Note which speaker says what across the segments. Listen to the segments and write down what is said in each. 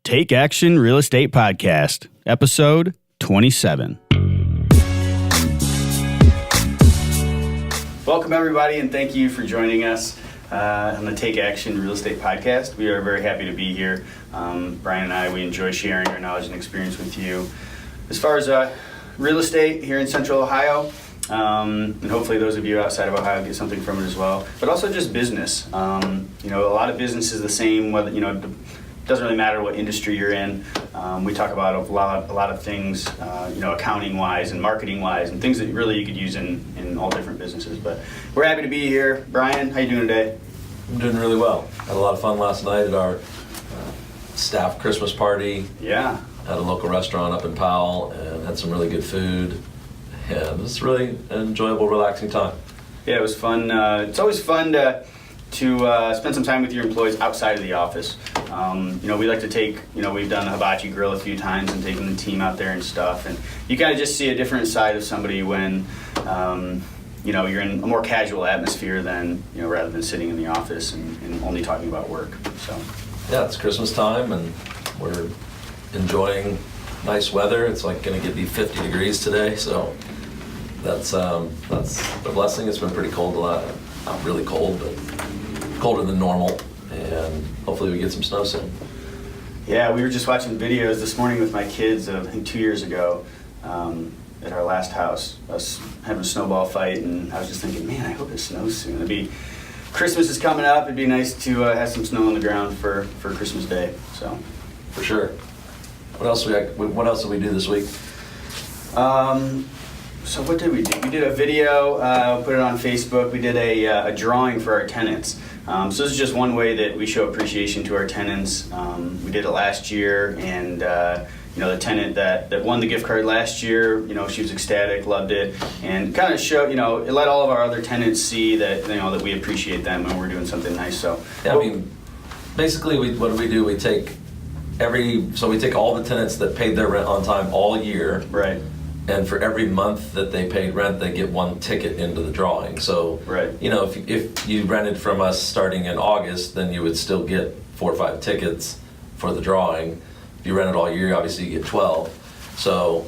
Speaker 1: Take Action Real Estate Podcast, episode 27. Welcome, everybody, and thank you for joining us on the Take Action Real Estate Podcast. We are very happy to be here. Brian and I, we enjoy sharing our knowledge and experience with you as far as real estate here in Central Ohio. And hopefully those of you outside of Ohio get something from it as well. But also just business. A lot of business is the same, whether, it doesn't really matter what industry you're in. We talk about a lot of things, accounting-wise and marketing-wise, and things that really you could use in all different businesses. But we're happy to be here. Brian, how you doing today?
Speaker 2: I'm doing really well. Had a lot of fun last night at our staff Christmas party.
Speaker 1: Yeah.
Speaker 2: At a local restaurant up in Powell, and had some really good food. And it was really an enjoyable, relaxing time.
Speaker 1: Yeah, it was fun. It's always fun to spend some time with your employees outside of the office. We like to take, we've done the hibachi grill a few times and taken the team out there and stuff. And you kind of just see a different side of somebody when, you're in a more casual atmosphere than, rather than sitting in the office and only talking about work. So.
Speaker 2: Yeah, it's Christmas time and we're enjoying nice weather. It's like going to be 50 degrees today, so that's a blessing. It's been pretty cold a lot. Not really cold, but colder than normal, and hopefully we get some snow soon.
Speaker 1: Yeah, we were just watching videos this morning with my kids of, I think, 2 years ago at our last house, us having a snowball fight, and I was just thinking, man, I hope it snows soon. Christmas is coming up. It'd be nice to have some snow on the ground for Christmas Day. So,
Speaker 2: for sure. What else did we do this week?
Speaker 1: So what did we do? We did a video, put it on Facebook. We did a drawing for our tenants. So this is just one way that we show appreciation to our tenants. We did it last year, and the tenant that won the gift card last year, she was ecstatic, loved it, and kind of showed, it let all of our other tenants see that that we appreciate them when we're doing something nice. So
Speaker 2: yeah, basically, what do? We take we take all the tenants that paid their rent on time all year.
Speaker 1: Right.
Speaker 2: And for every month that they paid rent, they get one ticket into the drawing. So,
Speaker 1: right.
Speaker 2: If you rented from us starting in August, then you would still get 4 or 5 tickets for the drawing. If you rented all year, obviously you get 12. So,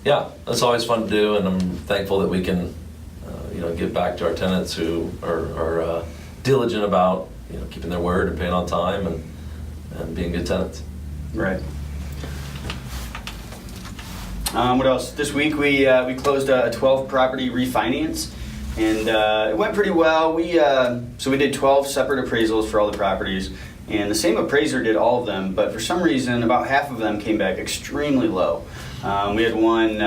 Speaker 2: yeah, that's always fun to do, and I'm thankful that we can, give back to our tenants who are diligent about, keeping their word and paying on time and being good tenants.
Speaker 1: Right. What else? This week we closed a 12 property refinance, and it went pretty well. We did 12 separate appraisals for all the properties, and the same appraiser did all of them, but for some reason about half of them came back extremely low. We had one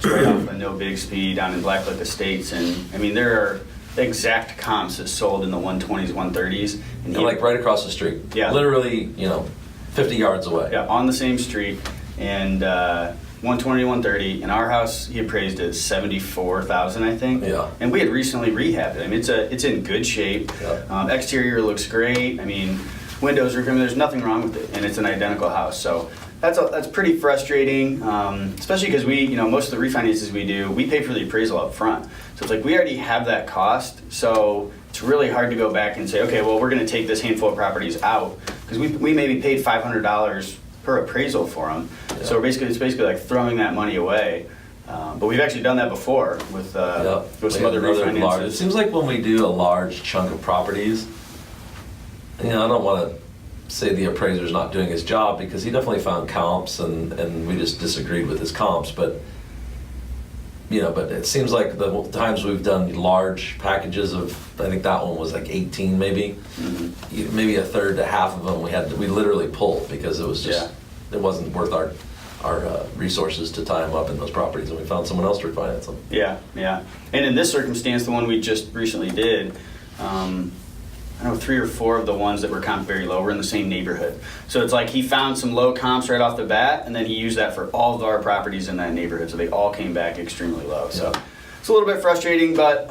Speaker 1: straight off of No Big Speed down in Blacklick Estates, and there are exact comps that sold in the 120s, 130s. And
Speaker 2: like right across the street.
Speaker 1: Yeah.
Speaker 2: Literally, 50 yards away.
Speaker 1: Yeah, on the same street, and 120 to 130. In our house, he appraised at $74,000, I think.
Speaker 2: Yeah.
Speaker 1: And we had recently rehabbed it. It's in good shape.
Speaker 2: Yeah.
Speaker 1: Exterior looks great. Windows, roof, there's nothing wrong with it, and it's an identical house. So that's pretty frustrating, especially because most of the refinances we do, we pay for the appraisal up front. So it's like we already have that cost. So it's really hard to go back and say, okay, well, we're going to take this handful of properties out because we maybe paid $500 per appraisal for them. Yeah. So it's basically like throwing that money away. But we've actually done that before with some other refinances.
Speaker 2: It seems like when we do a large chunk of properties, I don't want to say the appraiser's not doing his job because he definitely found comps and we just disagreed with his comps. But but it seems like the times we've done large packages of, I think that one was like 18 maybe, maybe a third to half of them we literally pulled because it was just, it wasn't worth our resources to tie them up in those properties, and we found someone else to refinance them.
Speaker 1: Yeah. And in this circumstance, the one we just recently did, 3 or 4 of the ones that were comped very low were in the same neighborhood. So it's like he found some low comps right off the bat, and then he used that for all of our properties in that neighborhood. So they all came back extremely low. So it's a little bit frustrating, but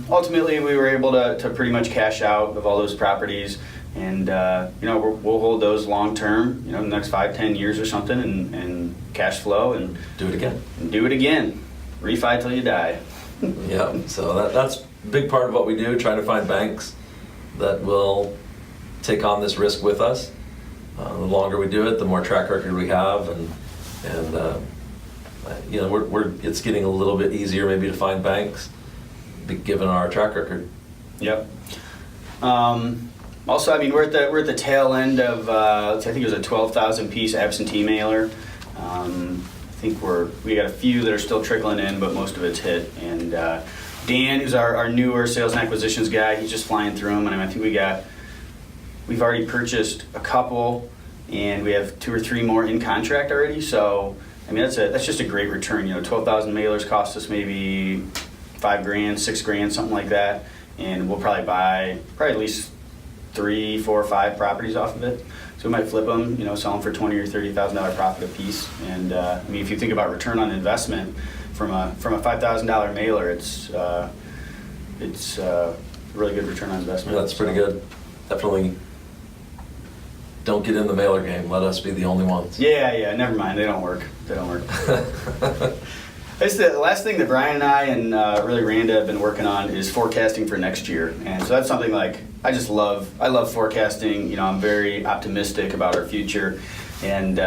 Speaker 1: ultimately we were able to pretty much cash out of all those properties. And we'll hold those long term, the next 5-10 years or something, and cash flow and
Speaker 2: do it again.
Speaker 1: Refi till you die.
Speaker 2: Yeah, so that's a big part of what we do, trying to find banks that will take on this risk with us. The longer we do it, the more track record we have, and it's getting a little bit easier maybe to find banks, given our track record.
Speaker 1: Yep. Also, I mean, we're at the tail end of I think it was a 12,000 piece absentee mailer. I think we got a few that are still trickling in, but most of it's hit. And Dan, who's our newer sales and acquisitions guy, he's just flying through them. And I think we've already purchased a couple, and we have 2 or 3 more in contract already. So I mean, that's just a great return. 12,000 mailers cost us maybe $5,000, $6,000, something like that, and we'll probably buy at least 3, 4, 5 properties off of it. So we might flip them, sell them for $20,000 or $30,000 profit a piece. And I mean, if you think about return on investment from a $5,000 mailer, it's a really good return on investment.
Speaker 2: Yeah, that's pretty good. Definitely. Don't get in the mailer game. Let us be the only ones.
Speaker 1: Yeah. Never mind. They don't work. It's the last thing that Brian and I and really Randa have been working on is forecasting for next year. And so that's something like I love forecasting. I'm very optimistic about our future. And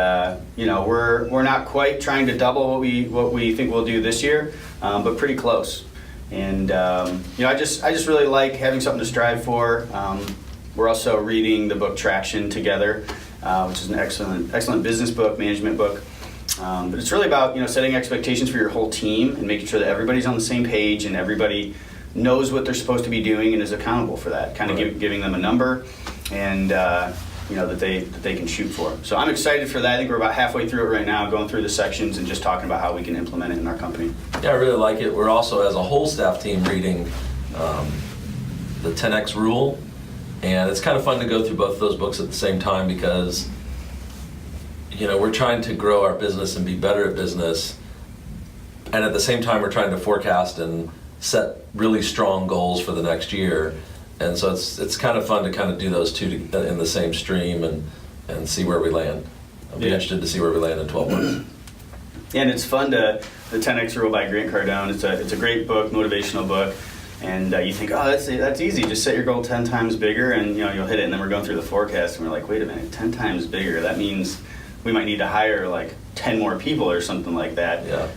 Speaker 1: we're not quite trying to double what we think we'll do this year, but pretty close. And I just really like having something to strive for. We're also reading the book Traction together, which is an excellent business book, management book. But it's really about setting expectations for your whole team and making sure that everybody's on the same page and everybody knows what they're supposed to be doing and is accountable for that. Kind of giving them a number and that they can shoot for. So I'm excited for that. I think we're about halfway through it right now, going through the sections and just talking about how we can implement it in our company.
Speaker 2: Yeah, I really like it. We're also, as a whole staff team, reading the 10X rule. And it's kind of fun to go through both of those books at the same time because, we're trying to grow our business and be better at business. And at the same time, we're trying to forecast and set really strong goals for the next year. And so it's kind of fun to kind of do those two in the same stream and see where we land. I'll be interested to see where we land in 12 months.
Speaker 1: And it's fun the 10X Rule by Grant Cardone. It's a great book, motivational book. And you think, oh, that's easy. Just set your goal 10 times bigger, and you'll hit it. And then we're going through the forecast, and we're like, wait a minute, 10 times bigger. That means we might need to hire like 10 more people or something like that.
Speaker 2: Yeah.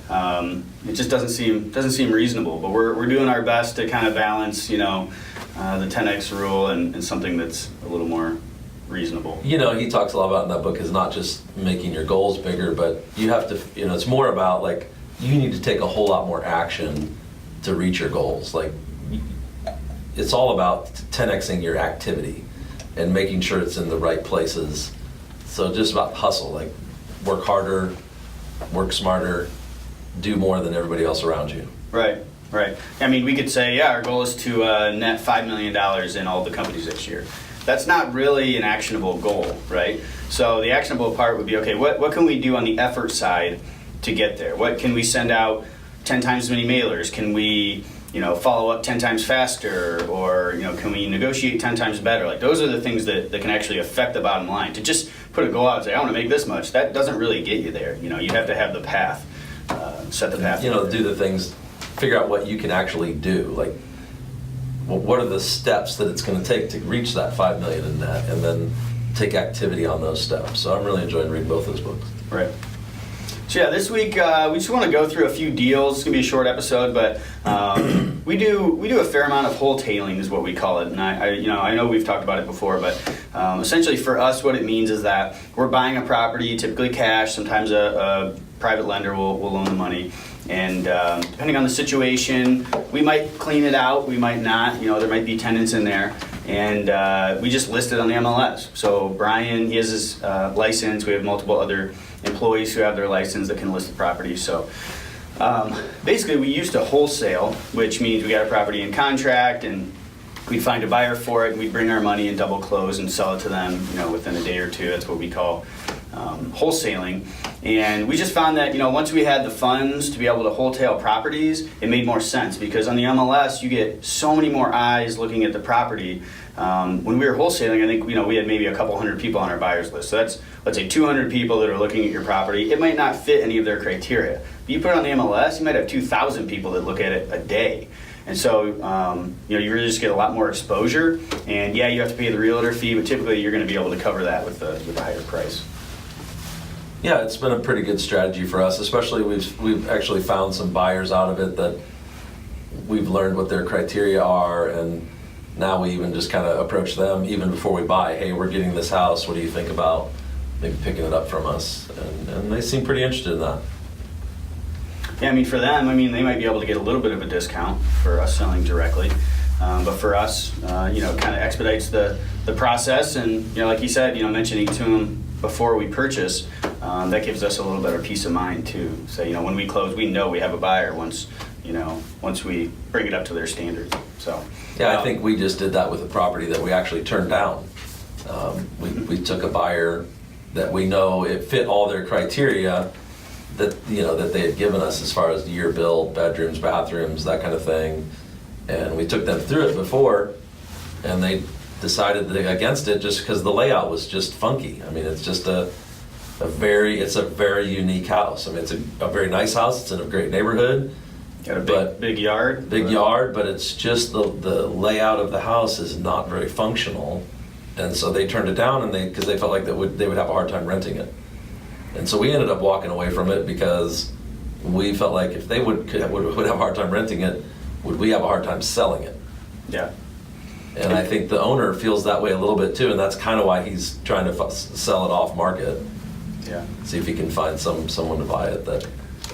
Speaker 1: It just doesn't seem reasonable. But we're doing our best to kind of balance, the 10X Rule and something that's a little more reasonable.
Speaker 2: He talks a lot about in that book is not just making your goals bigger, but you have to. It's more about like you need to take a whole lot more action to reach your goals. Like, it's all about 10xing your activity and making sure it's in the right places. So just about hustle, like work harder, work smarter, do more than everybody else around you.
Speaker 1: Right. I mean, we could say, our goal is to net $5 million in all the companies this year. That's not really an actionable goal, right? So the actionable part would be, okay, what can we do on the effort side to get there? What can we send out 10 times as many mailers? Can we follow up 10 times faster, or can we negotiate 10 times better? Like, those are the things that can actually affect the bottom line. To just put a goal out and say, I want to make this much, that doesn't really get you there. You have to have the path, set the path.
Speaker 2: Do the things, figure out what you can actually do. Like, what are the steps that it's going to take to reach that $5 million in net, and then take activity on those steps. So I'm really enjoying reading both those books.
Speaker 1: Right. So this week we just want to go through a few deals. It's gonna be a short episode, but we do a fair amount of wholetailing, is what we call it. And I know we've talked about it before, but essentially for us, what it means is that we're buying a property, typically cash. Sometimes a private lender will loan the money, and depending on the situation, we might clean it out, we might not. There might be tenants in there, and we just list it on the MLS. So Brian, he has his license. We have multiple other employees who have their license that can list the property. So basically, we used to wholesale, which means we got a property in contract, and we'd find a buyer for it, and we'd bring our money and double close and sell it to them, within a day or two. That's what we call wholesaling. And we just found that, once we had the funds to be able to wholesale properties, it made more sense, because on the MLS, you get so many more eyes looking at the property. When we were wholesaling, I think, we had maybe a couple hundred people on our buyers list. So that's, let's say, 200 people that are looking at your property. It might not fit any of their criteria. But you put it on the MLS, you might have 2,000 people that look at it a day. And so, you really just get a lot more exposure. And yeah, you have to pay the realtor fee, but typically you're going to be able to cover that with the higher price.
Speaker 2: Yeah, it's been a pretty good strategy for us, especially we've actually found some buyers out of it that we've learned what their criteria are, and now we even just kind of approach them even before we buy. Hey, we're getting this house. What do you think about maybe picking it up from us? And they seem pretty interested in that.
Speaker 1: Yeah, I mean, for them, they might be able to get a little bit of a discount for us selling directly. But for us, it kind of expedites the process. And, like you said, mentioning to them before we purchase, that gives us a little better peace of mind too. So, when we close, we know we have a buyer once we bring it up to their standards. So
Speaker 2: yeah, I think we just did that with a property that we actually turned down. We took a buyer that we know it fit all their criteria that they had given us as far as year build, bedrooms, bathrooms, that kind of thing, and we took them through it before, and they decided against it just because the layout was just funky. It's just a very unique house. It's a very nice house. It's in a great neighborhood.
Speaker 1: Got a big yard.
Speaker 2: Big yard, but it's just the layout of the house is not very functional, and so they turned it down, and because they felt like they would have a hard time renting it, and so we ended up walking away from it because we felt like if they would have a hard time renting it, would we have a hard time selling it?
Speaker 1: Yeah.
Speaker 2: And I think the owner feels that way a little bit too, and that's kind of why he's trying to sell it off market.
Speaker 1: Yeah.
Speaker 2: See if he can find someone to buy it at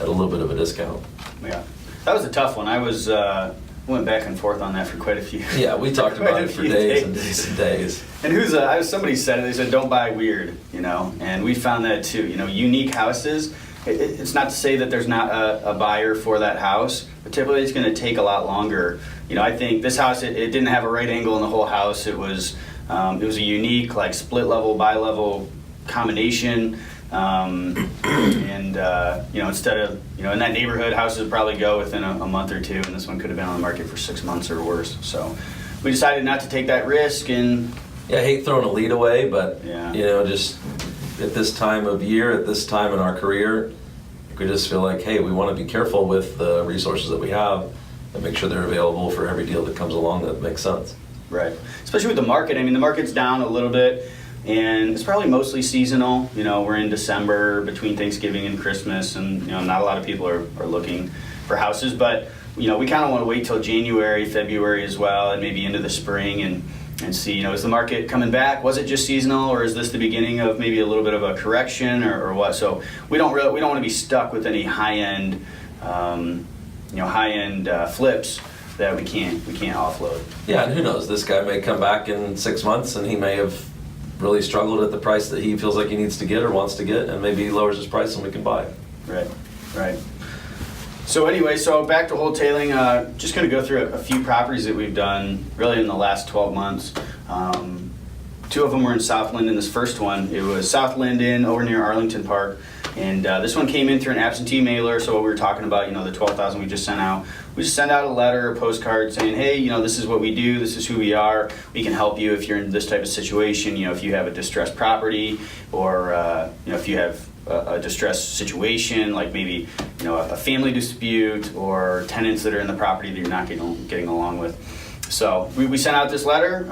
Speaker 2: a little bit of a discount.
Speaker 1: Yeah. That was a tough one. I went back and forth on that for quite a few.
Speaker 2: Yeah, we talked about it for days and days and days.
Speaker 1: And somebody said it. They said, "Don't buy weird," and we found that too. Unique houses. It's not to say that there's not a buyer for that house, but typically it's going to take a lot longer. I think this house it didn't have a right angle in the whole house. It was a unique split level, bi-level combination. Instead of, in that neighborhood, houses would probably go within a month or two, and this one could have been on the market for 6 months or worse. So we decided not to take that risk. And
Speaker 2: yeah, I hate throwing a lead away, but
Speaker 1: yeah.
Speaker 2: Just at this time of year, at this time in our career, we just feel like, hey, we want to be careful with the resources that we have and make sure they're available for every deal that comes along that makes sense.
Speaker 1: Right. Especially with the market. The market's down a little bit. And it's probably mostly seasonal. We're in December between Thanksgiving and Christmas, and not a lot of people are looking for houses. But we kind of want to wait till January, February as well, and maybe into the spring and see. Is the market coming back? Was it just seasonal, or is this the beginning of maybe a little bit of a correction, or what? So we don't want to be stuck with any high end flips that we can't offload.
Speaker 2: Yeah, and who knows? This guy may come back in 6 months, and he may have really struggled at the price that he feels like he needs to get or wants to get, and maybe he lowers his price and we can buy it.
Speaker 1: Right. So anyway, back to wholetailing. Just going to go through a few properties that we've done really in the last 12 months. 2 of them were in South Linden. This first one, it was South Linden over near Arlington Park. And this one came in through an absentee mailer. So what we were talking about, the 12,000 we just sent out. We just sent out a letter, a postcard saying, hey, this is what we do. This is who we are. We can help you if you're in this type of situation. If you have a distressed property, or if you have a distressed situation, like maybe a family dispute or tenants that are in the property that you're not getting along with. So we sent out this letter.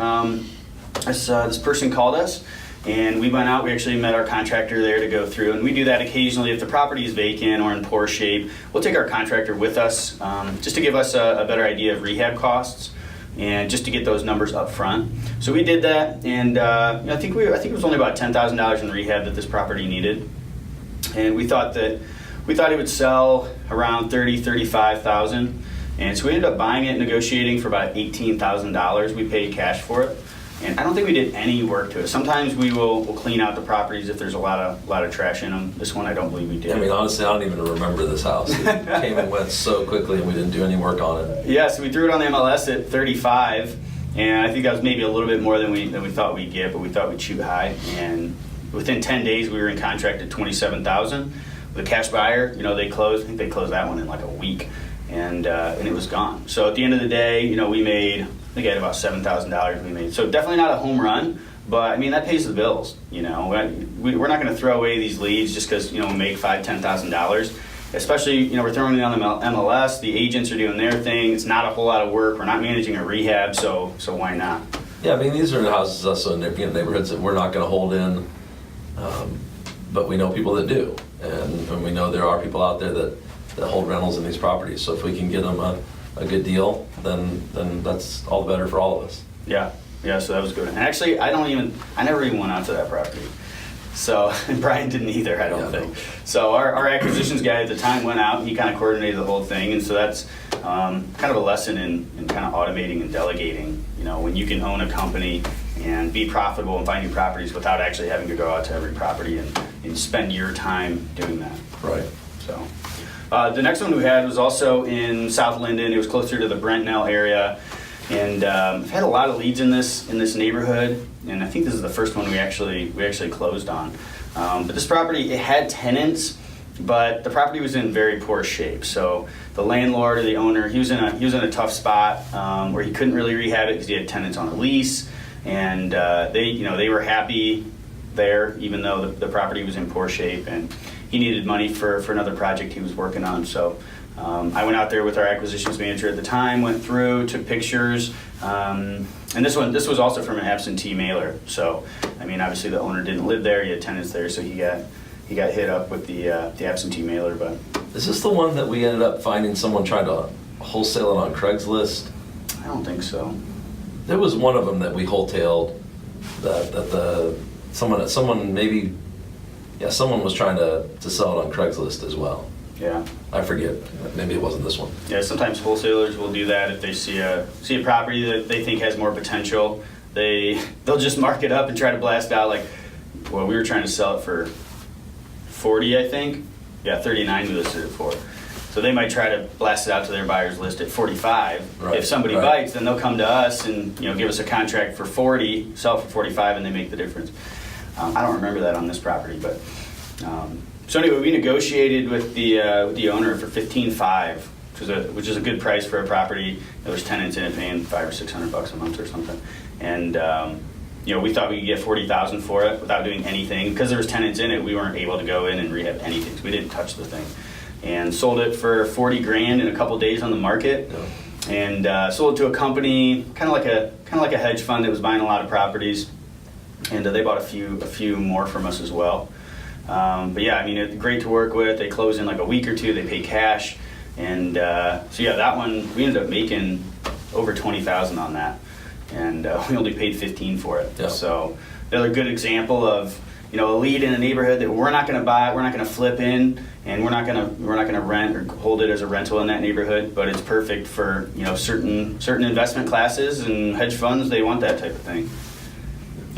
Speaker 1: This person called us. And we went out, we actually met our contractor there to go through, and we do that occasionally if the property is vacant or in poor shape. We'll take our contractor with us just to give us a better idea of rehab costs and just to get those numbers up front. So we did that, and I think it was only about $10,000 in rehab that this property needed. And we thought it would sell around $35,000. And so we ended up buying it, negotiating for about $18,000. We paid cash for it. And I don't think we did any work to it. Sometimes we'll clean out the properties if there's a lot of trash in them. This one I don't believe we did.
Speaker 2: Honestly, I don't even remember this house. It came and went so quickly, and we didn't do any work on it.
Speaker 1: Yeah, so we threw it on the MLS at 35, and I think that was maybe a little bit more than we thought we'd get, but we thought we'd shoot high. And within 10 days, we were in contract at $27,000. With a cash buyer, they closed. I think they closed that one in like a week, and it was gone. So at the end of the day, we made. I think I had about $7,000 we made. So definitely not a home run, but that pays the bills. We're not going to throw away these leads just because we make $5,000, $10,000. especially, you know, we're throwing it on the MLS, the agents are doing their thing, it's not a whole lot of work, we're not managing a rehab, so why not?
Speaker 2: Yeah, I mean, these are houses also in neighborhoods that we're not going to hold in, but we know people that do, and we know there are people out there that hold rentals in these properties. So if we can get them a good deal, then that's all the better for all of us.
Speaker 1: Yeah, so that was good. And actually, I never even went out to that property. So, and Brian didn't either, I don't think. So our acquisitions guy at the time went out, and he kind of coordinated the whole thing, and so that's kind of a lesson in kind of automating and delegating. You know, when you can own a company and be profitable and finding properties without actually having to go out to every property and spend your time doing that.
Speaker 2: Right.
Speaker 1: So, the next one we had was also in South Linden. It was closer to the Brentnell area. And I've had a lot of leads in this neighborhood, and I think this is the first one we actually closed on. But this property, it had tenants, but the property was in very poor shape. So the landlord or the owner, he was in a tough spot where he couldn't really rehab it because he had tenants on a lease, and they were happy there even though the property was in poor shape, and he needed money for another project he was working on. So I went out there with our acquisitions manager at the time, went through, took pictures, and this was also from an absentee mailer. So, I mean, obviously the owner didn't live there; he had tenants there, so he got hit up with the absentee mailer. But
Speaker 2: is this the one that we ended up finding someone trying to wholesale it on Craigslist?
Speaker 1: I don't think so.
Speaker 2: There was one of them that we wholetailed. Someone was trying to sell it on Craigslist as well.
Speaker 1: Yeah.
Speaker 2: I forget. Maybe it wasn't this one.
Speaker 1: Yeah, sometimes wholesalers will do that if they see a property that they think has more potential. They'll just mark it up and try to blast out like, well, we were trying to sell it for 40, I think. Yeah, 39 we listed it for. So they might try to blast it out to their buyers list at 45.
Speaker 2: Right,
Speaker 1: If somebody bites, then they'll come to us and give us a contract for 40, sell for 45, and they make the difference. I don't remember that on this property, but. So anyway, we negotiated with the owner for $15,500, which is a good price for a property. There was tenants in it paying $500 or $600 a month or something, and we thought we could get $40,000 for it without doing anything because there was tenants in it. We weren't able to go in and rehab anything, so we didn't touch the thing, and sold it for $40,000 in a couple days on the market, and sold it to a company kind of like a hedge fund that was buying a lot of properties, and they bought a few more from us as well. But yeah, I mean, it's great to work with. They close in like a week or two. They pay cash, and so yeah, that one we ended up making over $20,000 on that, and we only paid $15,000 for it.
Speaker 2: Yeah.
Speaker 1: So another good example of a lead in a neighborhood that we're not going to buy, we're not going to flip in, and we're not going to rent or hold it as a rental in that neighborhood. But it's perfect for certain investment classes and hedge funds. They want that type of thing.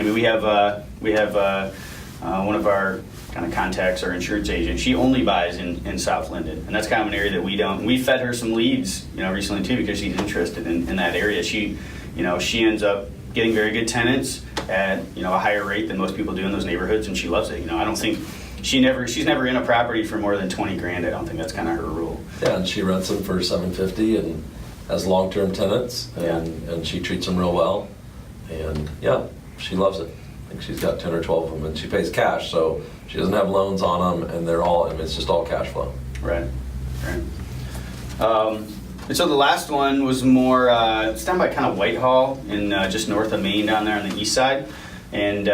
Speaker 1: I mean, we have one of our kind of contacts, our insurance agent. She only buys in South Linden, and that's kind of an area that we don't. We fed her some leads, recently too, because she's interested in that area. She ends up getting very good tenants at a higher rate than most people do in those neighborhoods, and she loves it. I don't think she's never in a property for more than $20,000. I don't think that's kind of her rule.
Speaker 2: Yeah, and she rents them for $750 and has long-term tenants, and she treats them real well, and yeah, she loves it. I think she's got 10 or 12 of them, and she pays cash, so she doesn't have loans on them, and it's just all cash flow.
Speaker 1: Right. And so the last one was more, it's down by kind of Whitehall, in just north of Maine down there on the east side, and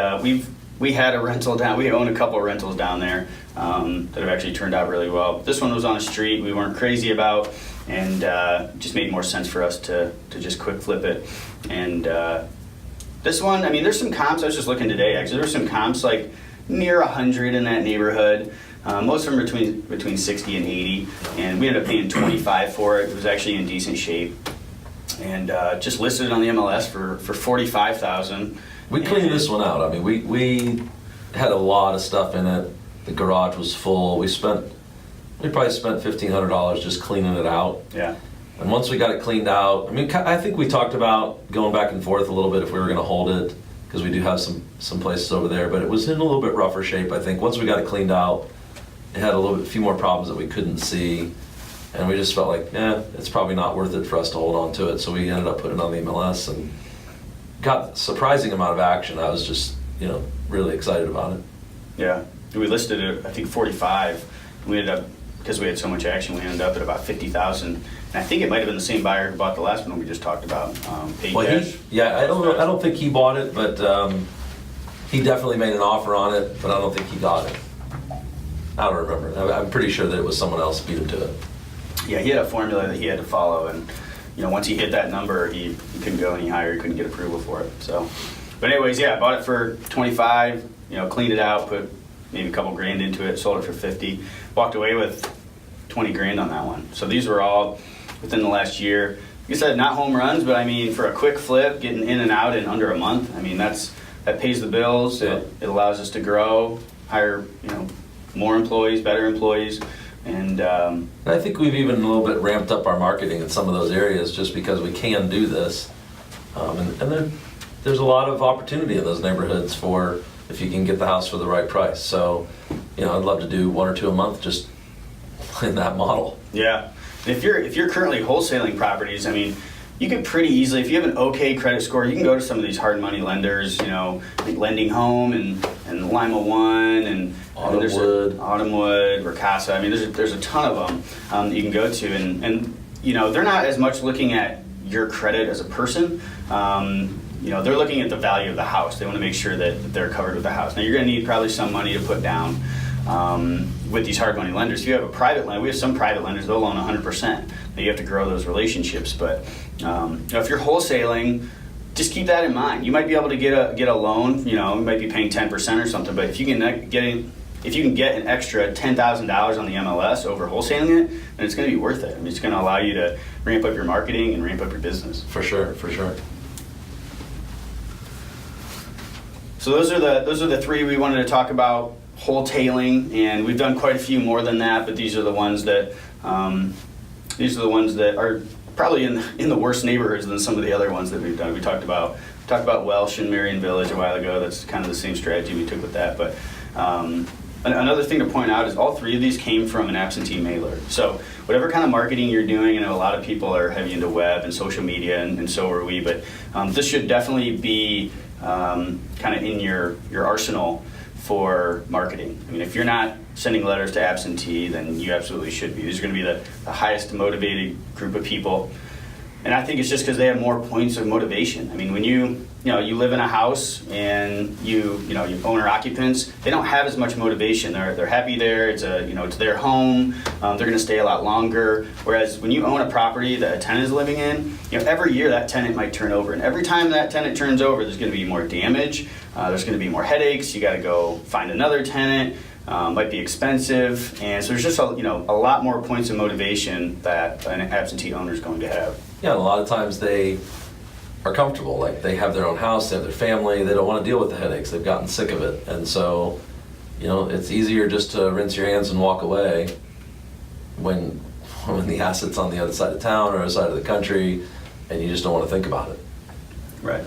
Speaker 1: we had a rental down. We own a couple of rentals down there that have actually turned out really well. This one was on a street we weren't crazy about, and just made more sense for us to just quick flip it. And this one, I mean, there's some comps. I was just looking today, actually. There's some comps like near 100 in that neighborhood. Most of them between 60 and 80. And we ended up paying $25 for it. It was actually in decent shape. And just listed it on the MLS for $45,000.
Speaker 2: We cleaned this one out. I mean, we had a lot of stuff in it. The garage was full. We probably spent $1,500 just cleaning it out.
Speaker 1: Yeah.
Speaker 2: And once we got it cleaned out, I mean, I think we talked about going back and forth a little bit if we were going to hold it, because we do have some places over there, but it was in a little bit rougher shape. I think once we got it cleaned out, it had a few more problems that we couldn't see, and we just felt like, it's probably not worth it for us to hold on to it. So we ended up putting it on the MLS and got a surprising amount of action. I was just, really excited about it.
Speaker 1: Yeah, we listed it, I think 45. We ended up because we had so much action, we ended up at about 50,000. And I think it might have been the same buyer who bought the last one we just talked about. Paid
Speaker 2: Well,
Speaker 1: cash.
Speaker 2: I don't think he bought it, but he definitely made an offer on it, but I don't think he got it. I don't remember. I'm pretty sure that it was someone else beat him to it.
Speaker 1: Yeah, he had a formula that he had to follow, and once he hit that number, he couldn't go any higher. He couldn't get approval for it. So, but anyways, yeah, I bought it for 25. Cleaned it out, put maybe a couple grand into it, sold it for 50. Walked away with 20 grand on that one. So these were all within the last year. Like I said, not home runs, but I mean, for a quick flip, getting in and out in under a month, I mean, that pays the bills.
Speaker 2: Yeah.
Speaker 1: It allows us to grow, hire, more employees, better employees. And
Speaker 2: I think we've even a little bit ramped up our marketing in some of those areas just because we can do this. And there's a lot of opportunity in those neighborhoods for if you can get the house for the right price. So, I'd love to do 1 or 2 a month just in that model.
Speaker 1: yeah, if you're currently wholesaling properties, I mean, you could pretty easily, if you have an okay credit score, you can go to some of these hard money lenders, like Lending Home and Lima One and
Speaker 2: Autumnwood,
Speaker 1: Ricasa. I mean, there's a ton of them that you can go to, and they're not as much looking at your credit as a person. They're looking at the value of the house. They want to make sure that they're covered with the house. Now, you're going to need probably some money to put down with these hard money lenders. If you have a private lender, we have some private lenders, they'll loan 100%. Now, you have to grow those relationships. But if you're wholesaling, just keep that in mind. You might be able to get a loan. You might be paying 10% or something. But if you can get an extra $10,000 on the MLS over wholesaling it, then it's going to be worth it. I mean, it's going to allow you to ramp up your marketing and ramp up your business.
Speaker 2: For sure.
Speaker 1: So those are the three we wanted to talk about: wholetailing, and we've done quite a few more than that. But these are the ones that are probably in the worst neighborhoods than some of the other ones that we've done. We talked about Welsh and Marion Village a while ago. That's kind of the same strategy we took with that. But another thing to point out is all three of these came from an absentee mailer. So whatever kind of marketing you're doing, I know a lot of people are heavy into web and social media, and so are we. But this should definitely be kind of in your arsenal for marketing. I mean, if you're not sending letters to absentee, then you absolutely should be. These are going to be the highest motivated group of people. And I think it's just because they have more points of motivation. I mean, when you live in a house and you owner occupants, they don't have as much motivation. They're happy there. It's their home. They're going to stay a lot longer. Whereas when you own a property that a tenant is living in, every year that tenant might turn over, and every time that tenant turns over, there's going to be more damage. There's going to be more headaches. You got to go find another tenant. Might be expensive, and so there's just a lot more points of motivation that an absentee owner is going to have.
Speaker 2: Yeah, a lot of times they are comfortable. Like they have their own house, they have their family, they don't want to deal with the headaches. They've gotten sick of it. And so, it's easier just to rinse your hands and walk away when the asset's on the other side of town or other side of the country and you just don't want to think about it.
Speaker 1: Right.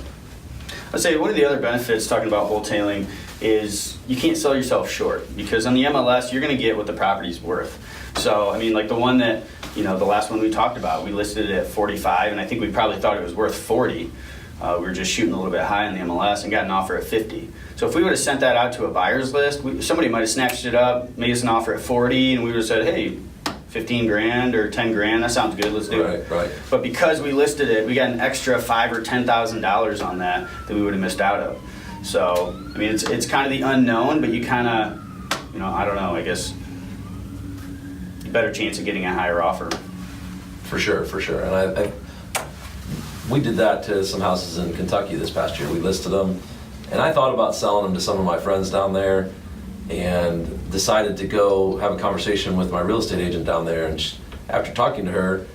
Speaker 1: I'd say one of the other benefits, talking about wholetailing, is you can't sell yourself short, because on the MLS, you're going to get what the property's worth. So, I mean, like the one that, the last one we talked about, we listed it at 45, and I think we probably thought it was worth 40. We were just shooting a little bit high on the MLS and got an offer at 50. So if we would have sent that out to a buyer's list, somebody might have snatched it up, made us an offer at 40, and we would have said, hey, 15 grand or 10 grand, that sounds good, let's do it.
Speaker 2: Right.
Speaker 1: But because we listed it, we got an extra $5,000 or $10,000 on that we would have missed out of. So, I mean, it's kind of the unknown, but you kind of, I don't know, I guess, better chance of getting a higher offer.
Speaker 2: For sure. And we did that to some houses in Kentucky this past year. We listed them, and I thought about selling them to some of my friends down there, and decided to go have a conversation with my real estate agent down there. And after talking to her,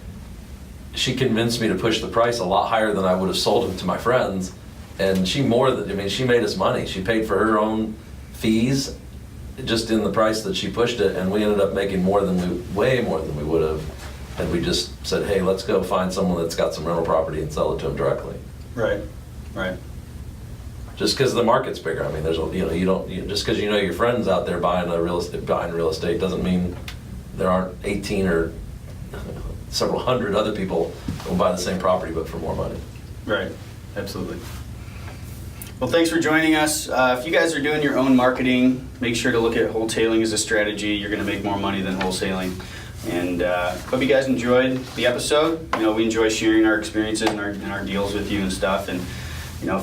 Speaker 2: she convinced me to push the price a lot higher than I would have sold them to my friends. And she made us money. She paid for her own fees just in the price that she pushed it, and we ended up making way more than we would have. And we just said, hey, let's go find someone that's got some rental property and sell it to them directly.
Speaker 1: Right.
Speaker 2: Just because the market's bigger. I mean, there's just because your friends out there buying real estate doesn't mean there aren't 18 or several hundred other people who will buy the same property but for more money.
Speaker 1: Right. Absolutely. Well, thanks for joining us. If you guys are doing your own marketing, make sure to look at wholetailing as a strategy. You're going to make more money than wholesaling. And hope you guys enjoyed the episode. We enjoy sharing our experiences and our deals with you and stuff. And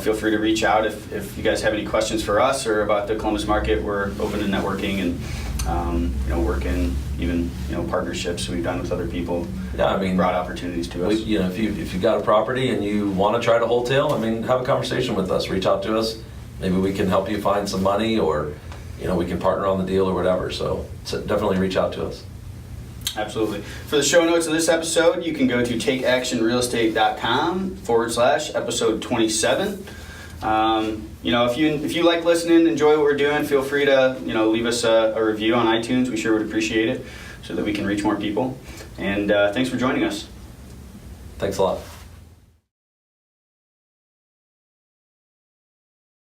Speaker 1: feel free to reach out if you guys have any questions for us or about the Columbus market. We're open to networking and working even partnerships we've done with other people.
Speaker 2: Yeah, I mean,
Speaker 1: brought opportunities to us.
Speaker 2: If you got a property and you want to try to wholetail, have a conversation with us. Reach out to us. Maybe we can help you find some money, or we can partner on the deal or whatever. So definitely reach out to us.
Speaker 1: Absolutely. For the show notes of this episode, you can go to takeactionrealestate.com/episode 27. If you like listening, enjoy what we're doing, feel free to leave us a review on iTunes. We sure would appreciate it, so that we can reach more people. And thanks for joining us.
Speaker 2: Thanks a lot.